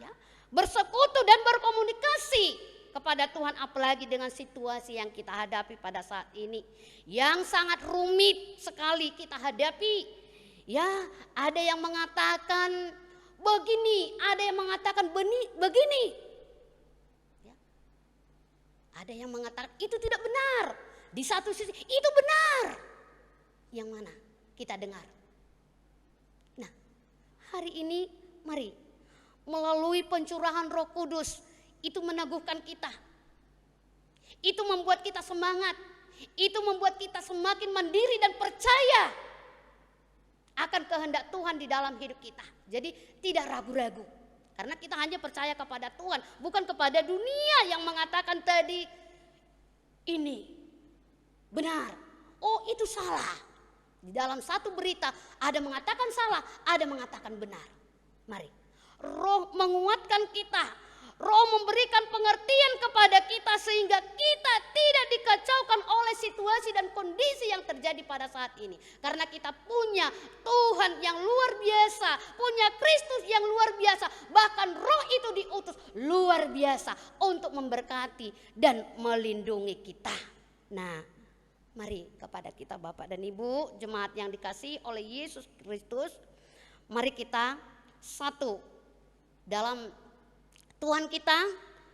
Speaker 5: ya, bersekutu dan berkomunikasi kepada Tuhan, apalagi dengan situasi yang kita hadapi pada saat ini yang sangat rumit sekali kita hadapi. Ya, ada yang mengatakan begini, ada yang mengatakan begini, ya. Ada yang mengatakan itu tidak benar. Di satu sisi itu benar. Yang mana kita dengar? Nah, hari ini mari melalui pencurahan Roh Kudus itu meneguhkan kita. Itu membuat kita semangat. Itu membuat kita semakin mandiri dan percaya akan kehendak Tuhan di dalam hidup kita. Jadi tidak ragu-ragu. Karena kita hanya percaya kepada Tuhan, bukan kepada dunia yang mengatakan tadi ini benar, oh itu salah. Di dalam satu berita ada mengatakan salah, ada mengatakan benar. Mari, Roh menguatkan kita, Roh memberikan pengertian kepada kita sehingga kita tidak dikacaukan oleh situasi dan kondisi yang terjadi pada saat ini. Karena kita punya Tuhan yang luar biasa, punya Kristus yang luar biasa, bahkan Roh itu diutus luar biasa untuk memberkati dan melindungi kita. Nah, mari kepada kita Bapak dan Ibu, jemaat yang dikasihi oleh Yesus Kristus, mari kita satu dalam Tuhan kita,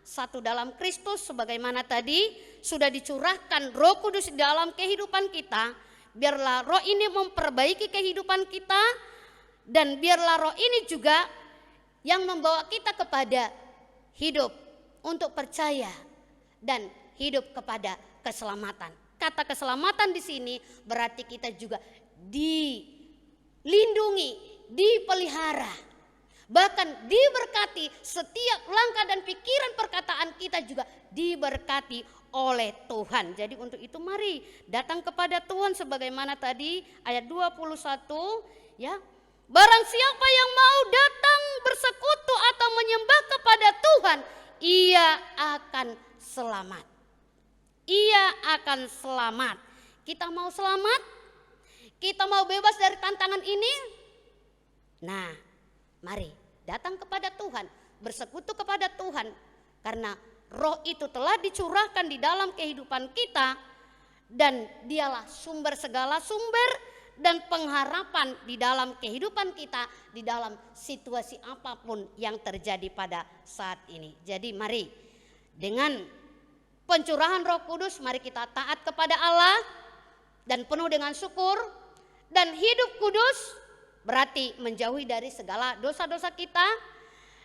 Speaker 5: satu dalam Kristus, sebagaimana tadi sudah dicurahkan Roh Kudus di dalam kehidupan kita. Biarlah Roh ini memperbaiki kehidupan kita, dan biarlah Roh ini juga yang membawa kita kepada hidup untuk percaya dan hidup kepada keselamatan. Kata keselamatan di sini berarti kita juga dilindungi, dipelihara, bahkan diberkati. Setiap langkah dan pikiran perkataan kita juga diberkati oleh Tuhan. Jadi untuk itu mari datang kepada Tuhan sebagaimana tadi ayat 21, ya. Barang siapa yang mau datang bersekutu atau menyembah kepada Tuhan, ia akan selamat. Ia akan selamat. Kita mau selamat? Kita mau bebas dari tantangan ini? Nah, mari datang kepada Tuhan, bersekutu kepada Tuhan, karena Roh itu telah dicurahkan di dalam kehidupan kita, dan dialah sumber segala sumber dan pengharapan di dalam kehidupan kita, di dalam situasi apapun yang terjadi pada saat ini. Jadi mari dengan pencurahan Roh Kudus, mari kita taat kepada Allah dan penuh dengan syukur, dan hidup kudus berarti menjauhi dari segala dosa-dosa kita.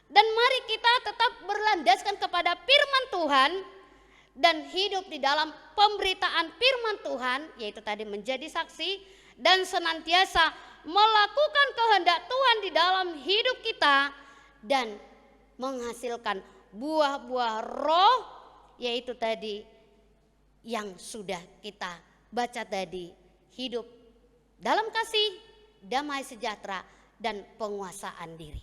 Speaker 5: Dan mari kita tetap berlandaskan kepada firman Tuhan dan hidup di dalam pemberitaan firman Tuhan, yaitu tadi menjadi saksi dan senantiasa melakukan kehendak Tuhan di dalam hidup kita dan menghasilkan buah-buah Roh, yaitu tadi yang sudah kita baca tadi, hidup dalam kasih, damai sejahtera, dan penguasaan diri.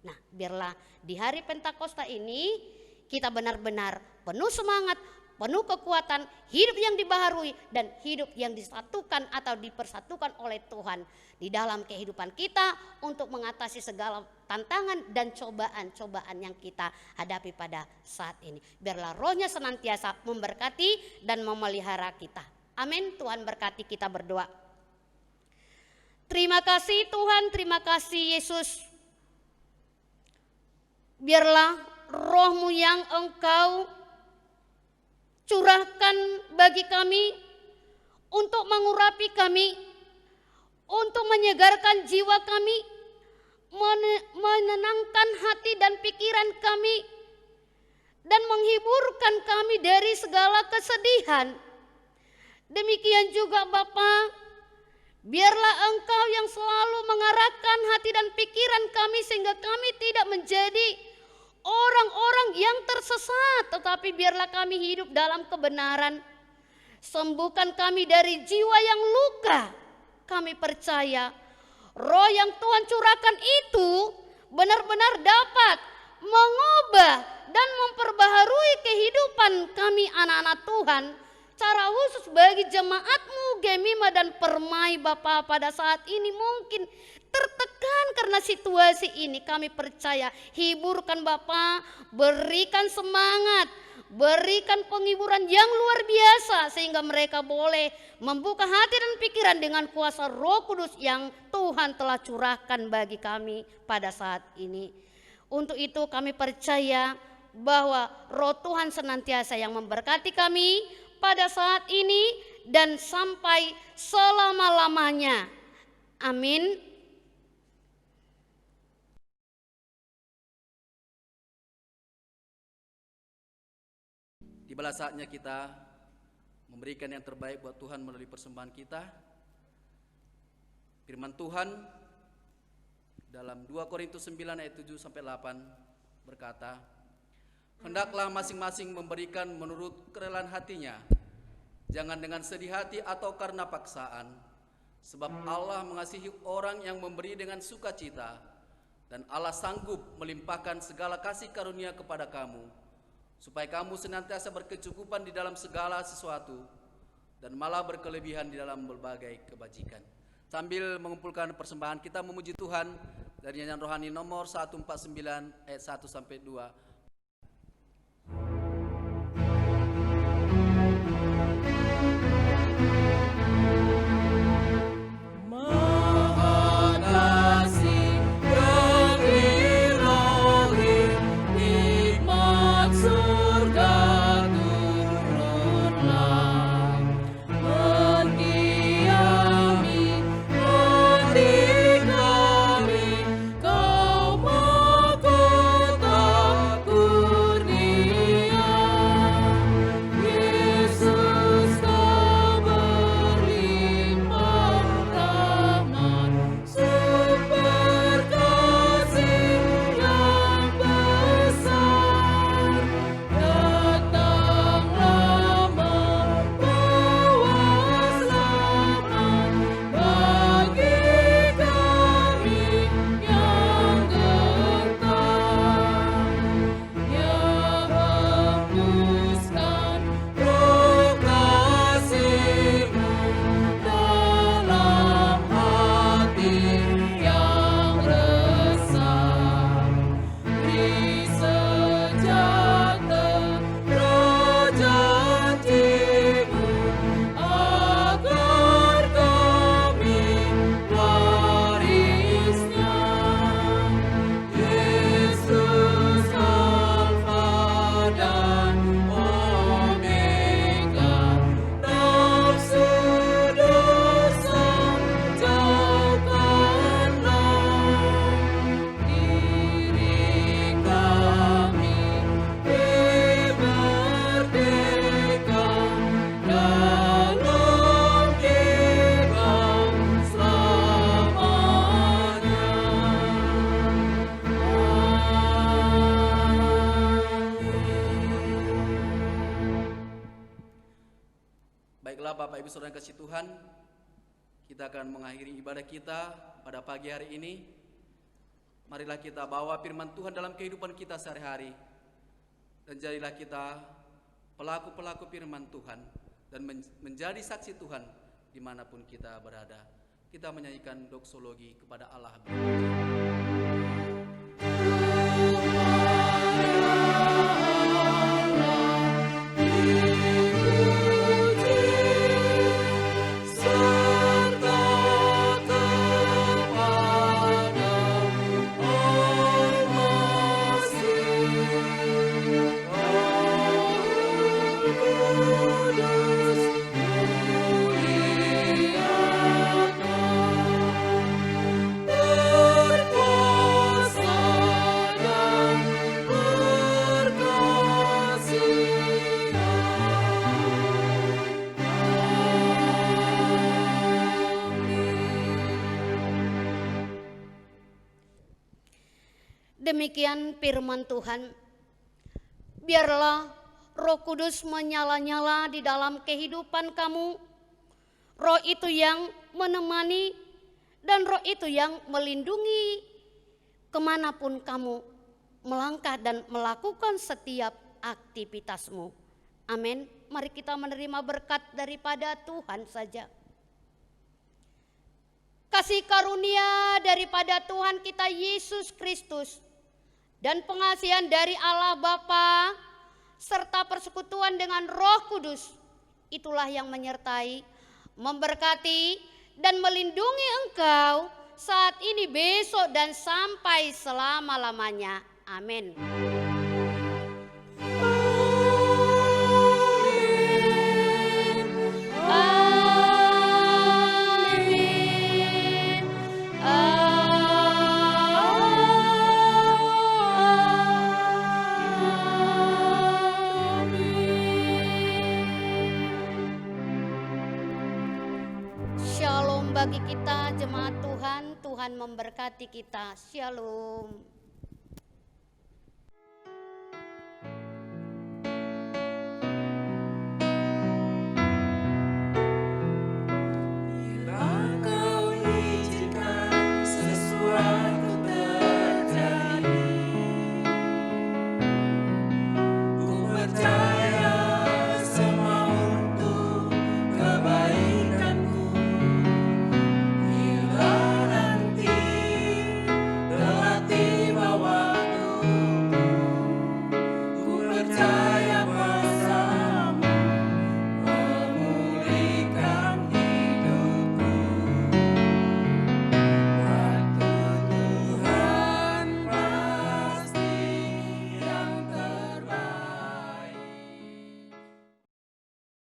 Speaker 5: Nah, biarlah di hari Pentakosta ini kita benar-benar penuh semangat, penuh kekuatan, hidup yang dibaharui dan hidup yang disatukan atau dipersatukan oleh Tuhan di dalam kehidupan kita untuk mengatasi segala tantangan dan cobaan-cobaan yang kita hadapi pada saat ini. Biarlah Roh-Nya senantiasa memberkati dan memelihara kita. Amin. Tuhan berkati, kita berdoa. Terima kasih Tuhan, terima kasih Yesus. Biarlah Roh-Mu yang Engkau curahkan bagi kami untuk mengurapi kami, untuk menyegarkan jiwa kami, menenangkan hati dan pikiran kami, dan menghiburkan kami dari segala kesedihan. Demikian juga Bapa, biarlah Engkau yang selalu mengarahkan hati dan pikiran kami sehingga kami tidak menjadi orang-orang yang tersesat, tetapi biarlah kami hidup dalam kebenaran. Sembuhkan kami dari jiwa yang luka. Kami percaya Roh yang Tuhan curahkan itu benar-benar dapat mengubah dan memperbaharui kehidupan kami anak-anak Tuhan. Cara khusus bagi jemaat-Mu Gemima dan Permai Bapa pada saat ini mungkin tertekan karena situasi ini, kami percaya hiburkan Bapa, berikan semangat, berikan penghiburan yang luar biasa sehingga mereka boleh membuka hati dan pikiran dengan kuasa Roh Kudus yang Tuhan telah curahkan bagi kami pada saat ini. Untuk itu kami percaya bahwa Roh Tuhan senantiasa yang memberkati kami pada saat ini dan sampai selama-lamanya. Amin.
Speaker 2: Tibalah saatnya kita memberikan yang terbaik buat Tuhan melalui persembahan kita. Firman Tuhan dalam 2 Korintus 9 ayat 7 sampai 8 berkata, "Hendaklah masing-masing memberikan menurut kerelaan hatinya, jangan dengan sedih hati atau karena paksaan, sebab Allah mengasihi orang yang memberi dengan sukacita, dan Allah sanggup melimpahkan segala kasih karunia kepada kamu, supaya kamu senantiasa berkecukupan di dalam segala sesuatu dan malah berkelebihan di dalam berbagai kebajikan." Sambil mengumpulkan persembahan, kita memuji Tuhan dari nyanyian rohani nomor 149 ayat 1 sampai 2. Baiklah Bapak Ibu Saudara yang kasih Tuhan, kita akan mengakhiri ibadah kita pada pagi hari ini Marilah kita bawa firman Tuhan dalam kehidupan kita sehari-hari. Dan jadilah kita pelaku-pelaku firman Tuhan dan menjadi saksi Tuhan dimanapun kita berada. Kita menyanyikan doksologi kepada Allah.
Speaker 5: Demikian firman Tuhan. Biarlah Roh Kudus menyala-nyala di dalam kehidupan kamu. Roh itu yang menemani dan Roh itu yang melindungi kemanapun kamu melangkah dan melakukan setiap aktivitasmu. Amin. Mari kita menerima berkat daripada Tuhan saja. Kasih karunia daripada Tuhan kita Yesus Kristus dan pengasihan dari Allah Bapa serta persekutuan dengan Roh Kudus, itulah yang menyertai, memberkati dan melindungi engkau saat ini, besok dan sampai selama-lamanya. Amin. Shalom bagi kita jemaat Tuhan, Tuhan memberkati kita. Shalom.